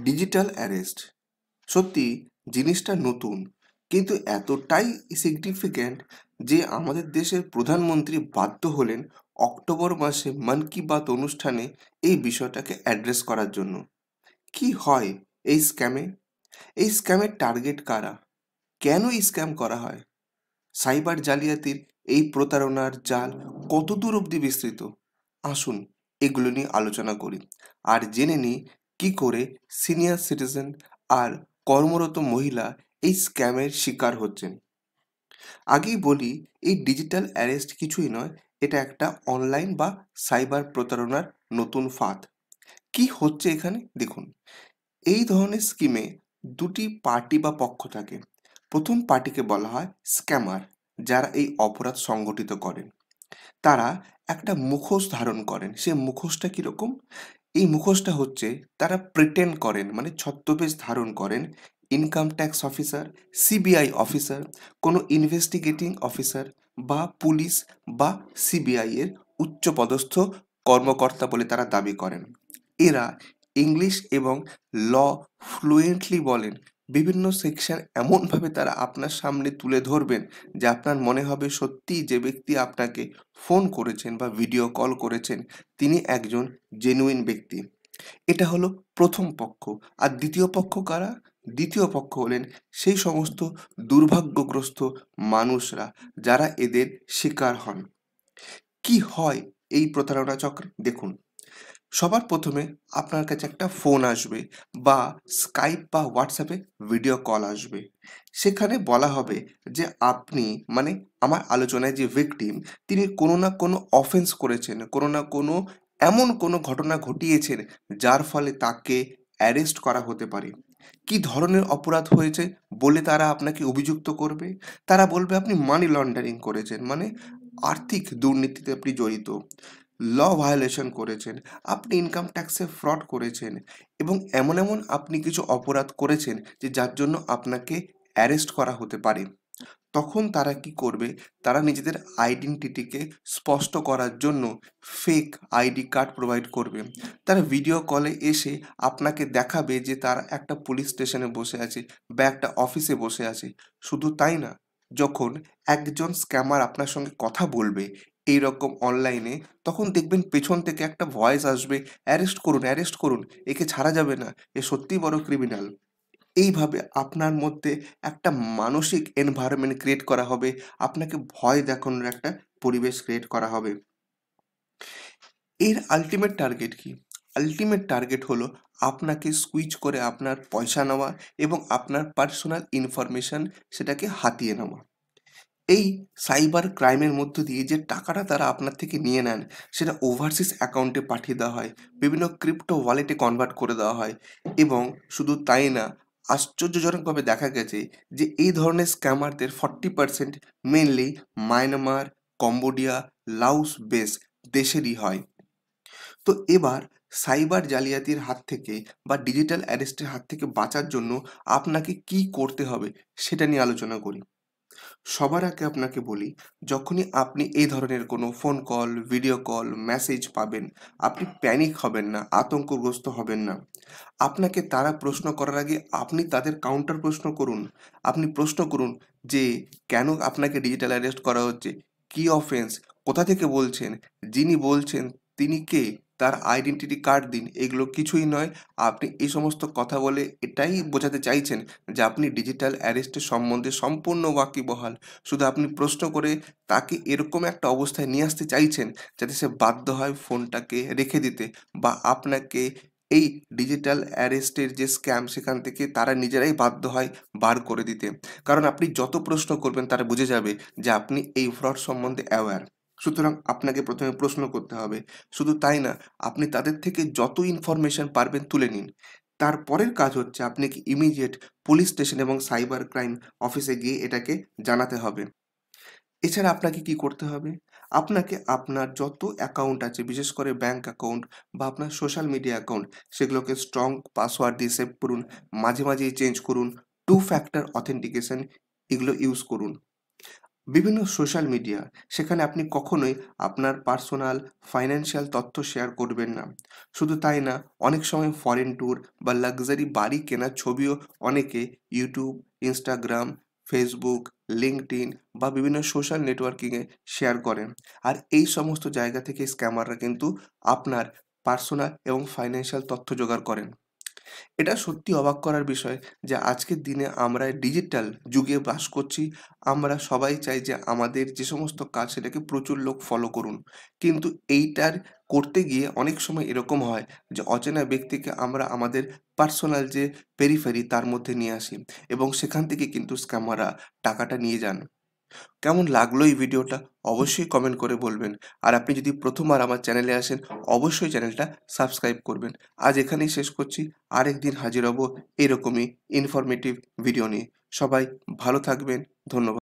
Digital arrest সত্যি জিনিসটা নতুন, কিন্তু এতটাই সিগনিফিক্যান্ট যে আমাদের দেশের প্রধানমন্ত্রী বাধ্য হলেন অক্টোবর মাসে মন কি বাত অনুষ্ঠানে এই বিষয়টাকে অ্যাড্রেস করার জন্য। কি হয় এই স্ক্যামে? এই স্ক্যামের টার্গেট কারা? কেন এই স্ক্যাম করা হয়? সাইবার জালিয়াতির এই প্রতারণার জাল কতদূর অবধি বিস্তৃত? আসুন এগুলো নিয়ে আলোচনা করি আর জেনে নিই কী করে সিনিয়র সিটিজেন আর কর্মরত মহিলা এই স্ক্যামের শিকার হচ্ছেন। আগেই বলি, এই ডিজিটাল অ্যারেস্ট কিছুই নয়, এটা একটা অনলাইন বা সাইবার প্রতারণার নতুন ফাঁদ। কি হচ্ছে এখানে দেখুন। এই ধরনের স্কিমে দুটি পার্টি বা পক্ষ থাকে। প্রথম পার্টিকে বলা হয় স্ক্যামার, যারা এই অপরাধ সংগঠিত করেন। তারা একটা মুখোশ ধারণ করেন। সে মুখোশটা কীরকম? এই মুখোশটা হচ্ছে, তারা প্রিটেন্ড করেন, মানে ছদ্মবেশ ধারণ করেন income tax officer, CBI officer, কোনো ইনভেস্টিগেটিং অফিসার বা পুলিশ বা সিবিআই এর উচ্চপদস্থ কর্মকর্তা বলে তারা দাবি করেন। এরা ইংলিশ এবং ল ফ্লুয়েন্টলি বলেন। বিভিন্ন সেকশন এমনভাবে তারা আপনার সামনে তুলে ধরবেন যে আপনার মনে হবে সত্যিই যে ব্যক্তি আপনাকে ফোন করেছেন বা ভিডিও কল করেছেন তিনি একজন জেনুইন ব্যক্তি। এটা হলো প্রথম পক্ষ। আর দ্বিতীয় পক্ষ কারা? দ্বিতীয় পক্ষ হলেন সেই সমস্ত দুর্ভাগ্যগ্রস্ত মানুষরা যারা এদের শিকার হন। কি হয় এই প্রতারণা চক্রে? দেখুন, সবার প্রথমে আপনার কাছে একটা ফোন আসবে বা স্কাইপ বা হোয়াটসঅ্যাপে ভিডিও কল আসবে। সেখানে বলা হবে যে আপনি, মানে আমার আলোচনায় যে ভিকটিম, তিনি কোনো না কোনো অফেন্স করেছেন, কোনো না কোনো এমন কোনো ঘটনা ঘটিয়েছেন যার ফলে তাকে অ্যারেস্ট করা হতে পারে। কি ধরনের অপরাধ হয়েছে বলে তারা আপনাকে অভিযুক্ত করবে? তারা বলবে আপনি মানি লন্ডারিং করেছেন, মানে আর্থিক দুর্নীতিতে আপনি জড়িত, ল ভায়োলেশন করেছেন, আপনি ইনকাম ট্যাক্সে ফ্রড করেছেন এবং এমন এমন আপনি কিছু অপরাধ করেছেন যে যার জন্য আপনাকে অ্যারেস্ট করা হতে পারে। তখন তারা কি করবে? তারা নিজেদের আইডেন্টিটিকে স্পষ্ট করার জন্য ফেক আইডি কার্ড প্রোভাইড করবে। তারা ভিডিও কলে এসে আপনাকে দেখাবে যে তারা একটা পুলিশ স্টেশনে বসে আছে বা একটা অফিসে বসে আছে। শুধু তাই না, যখন একজন স্ক্যামার আপনার সঙ্গে কথা বলবে এইরকম অনলাইনে, তখন দেখবেন পেছন থেকে একটা ভয়েস আসবে, অ্যারেস্ট করুন, অ্যারেস্ট করুন, একে ছাড়া যাবে না, এ সত্যিই বড় ক্রিমিনাল। এইভাবে আপনার মধ্যে একটা মানসিক এনভায়রনমেন্ট ক্রিয়েট করা হবে, আপনাকে ভয় দেখানোর একটা পরিবেশ ক্রিয়েট করা হবে। এর আল্টিমেট টার্গেট কি? আল্টিমেট টার্গেট হলো আপনাকে স্কুইচ করে আপনার পয়সা নেওয়া এবং আপনার পার্সোনাল ইনফরমেশন সেটাকে হাতিয়ে নেওয়া। এই সাইবার ক্রাইমের মধ্য দিয়ে যে টাকাটা তারা আপনার থেকে নিয়ে নেন সেটা ওভারসিজ অ্যাকাউন্টে পাঠিয়ে দেওয়া হয়, বিভিন্ন ক্রিপ্টো ওয়ালেটে কনভার্ট করে দেওয়া হয়। এবং শুধু তাই না, আশ্চর্যজনকভাবে দেখা গেছে যে এই ধরনের স্ক্যামারদের 40% mainly Myanmar, Cambodia, Laos base দেশেরই হয়। তো এবার সাইবার জালিয়াতির হাত থেকে বা ডিজিটাল অ্যারেস্টের হাত থেকে বাঁচার জন্য আপনাকে কি করতে হবে সেটা নিয়ে আলোচনা করি। সবার আগে আপনাকে বলি, যখনই আপনি এই ধরনের কোনো phone call, video call, message পাবেন, আপনি প্যানিক হবেন না, আতঙ্কগ্রস্ত হবেন না। আপনাকে তারা প্রশ্ন করার আগে আপনি তাদের কাউন্টার প্রশ্ন করুন। আপনি প্রশ্ন করুন যে কেন আপনাকে ডিজিটাল অ্যারেস্ট করা হচ্ছে? কী অফেন্স? কোথা থেকে বলছেন? যিনি বলছেন তিনি কে? তার আইডেন্টিটি কার্ড দিন। এগুলো কিছুই নয়। আপনি এই সমস্ত কথা বলে এটাই বোঝাতে চাইছেন যে আপনি ডিজিটাল অ্যারেস্টের সম্বন্ধে সম্পূর্ণ ওয়াকিবহাল। শুধু আপনি প্রশ্ন করে তাকে এরকম একটা অবস্থায় নিয়ে আসতে চাইছেন যাতে সে বাধ্য হয় ফোনটাকে রেখে দিতে বা আপনাকে এই ডিজিটাল অ্যারেস্টের যে স্ক্যাম সেখান থেকে তারা নিজেরাই বাধ্য হয় বার করে দিতে। কারণ আপনি যত প্রশ্ন করবেন তারা বুঝে যাবে যে আপনি এই ফ্রড সম্বন্ধে অ্যাওয়্যার। সুতরাং আপনাকে প্রথমে প্রশ্ন করতে হবে। শুধু তাই না, আপনি তাদের থেকে যত ইনফরমেশন পারবেন তুলে নিন। তারপরের কাজ হচ্ছে আপনাকে ইমিডিয়েট পুলিশ স্টেশন এবং সাইবার ক্রাইম অফিসে গিয়ে এটাকে জানাতে হবে। এছাড়া আপনাকে কি করতে হবে? আপনাকে আপনার যত অ্যাকাউন্ট আছে, বিশেষ করে ব্যাংক অ্যাকাউন্ট বা আপনার সোশ্যাল মিডিয়া অ্যাকাউন্ট, সেগুলোকে স্ট্রং পাসওয়ার্ড দিয়ে সেভ করুন। মাঝে মাঝেই চেঞ্জ করুন। টু ফ্যাক্টর অথেন্টিকেশন এগুলো ইউজ করুন। বিভিন্ন সোশ্যাল মিডিয়া, সেখানে আপনি কখনোই আপনার পার্সোনাল ফাইন্যান্সিয়াল তথ্য শেয়ার করবেন না। শুধু তাই না, অনেক সময় ফরেন ট্যুর বা লাক্সারি বাড়ি কেনার ছবিও অনেকে ইউটিউব, ইনস্টাগ্রাম, ফেসবুক, লিঙ্কডইন বা বিভিন্ন সোশ্যাল নেটওয়ার্কিংয়ে শেয়ার করেন। আর এই সমস্ত জায়গা থেকে স্ক্যামাররা কিন্তু আপনার পার্সোনাল এবং ফাইন্যান্সিয়াল তথ্য জোগাড় করেন। এটা সত্যি অবাক করার বিষয় যে আজকের দিনে আমরা ডিজিটাল যুগে বাস করছি। আমরা সবাই চাই যে আমাদের যে সমস্ত কাজ সেটাকে প্রচুর লোক ফলো করুন। কিন্তু এইটার করতে গিয়ে অনেক সময় এরকম হয় যে অচেনা ব্যক্তিকে আমরা আমাদের পার্সোনাল যে পেরিফেরি তার মধ্যে নিয়ে আসি এবং সেখান থেকে কিন্তু স্ক্যামাররা টাকাটা নিয়ে যান। কেমন লাগলো এই ভিডিওটা? অবশ্যই কমেন্ট করে বলবেন। আর আপনি যদি প্রথমবার আমার চ্যানেলে আসেন, অবশ্যই চ্যানেলটা সাবস্ক্রাইব করবেন। আজ এখানেই শেষ করছি। আরেকদিন হাজির হব এরকমই ইনফরমেটিভ ভিডিও নিয়ে। সবাই ভালো থাকবেন। ধন্যবাদ।